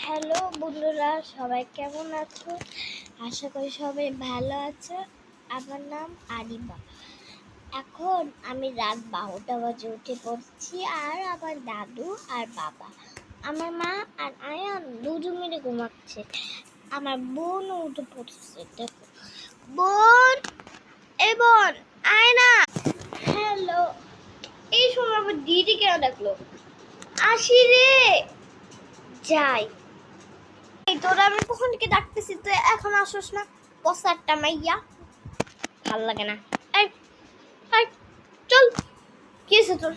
Hello বন্ধুরা, সবাই কেমন আছো? আশা করি সবাই ভালো আছো। আমার নাম আরিবা। এখন আমি রাত 12টা বাজে উঠে পড়ছি, আর আমার দাদু আর বাবা, আমার মা আর আয়ান দুজন মিলে ঘুমাচ্ছে। আমার বোনও উঠে পড়ছে। দেখো বোন, এই বোন আয় না। হ্যালো। এই সময় আমার দিদি কেন ডাকলো? আসি রে, যাই। তোরা আমি কখন থেকে ডাকতেছি, তুই এখন আসোস না? পসারটা মাইয়া, ভাল লাগে না। এই এই চল, কি আছে তোর?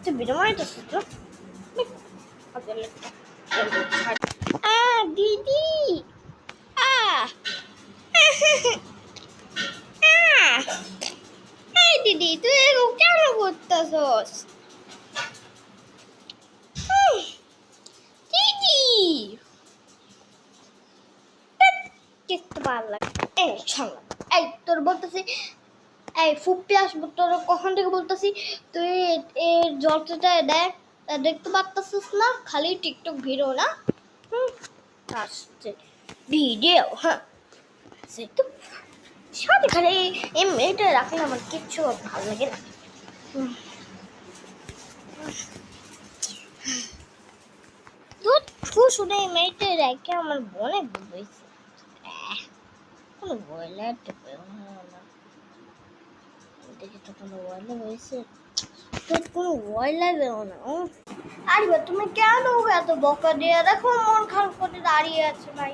তুই বিরমাই তো তোর দিদি। আ এই দিদি, তুই এরকম কেন করতেছস? দিদি দেখতে ভালো লাগে। এই ছাড়া, এই তোর বলতেছি, এই ফুপি আসবো, তোর কখন থেকে বলতেছি তুই এর যতটা দেখ, দেখতে পারতেছিস না? খালি টিকটক ভিডিও না, আসছে ভিডিও। হ্যাঁ, সে তো সাথে খালি এই মেয়েটা রাখলে আমার কিচ্ছু ভালো লাগে না। তোর শুনে এই মেয়েটা রেখে আমার মনে বইছে কোনো বইলে দেখি তো কোনো বইলে বইছে, তোর কোনো বইলে দেও না। আরে তুমি কেন এত বকা দিয়ে? দেখো মন খারাপ করে দাঁড়িয়ে আছে ভাই।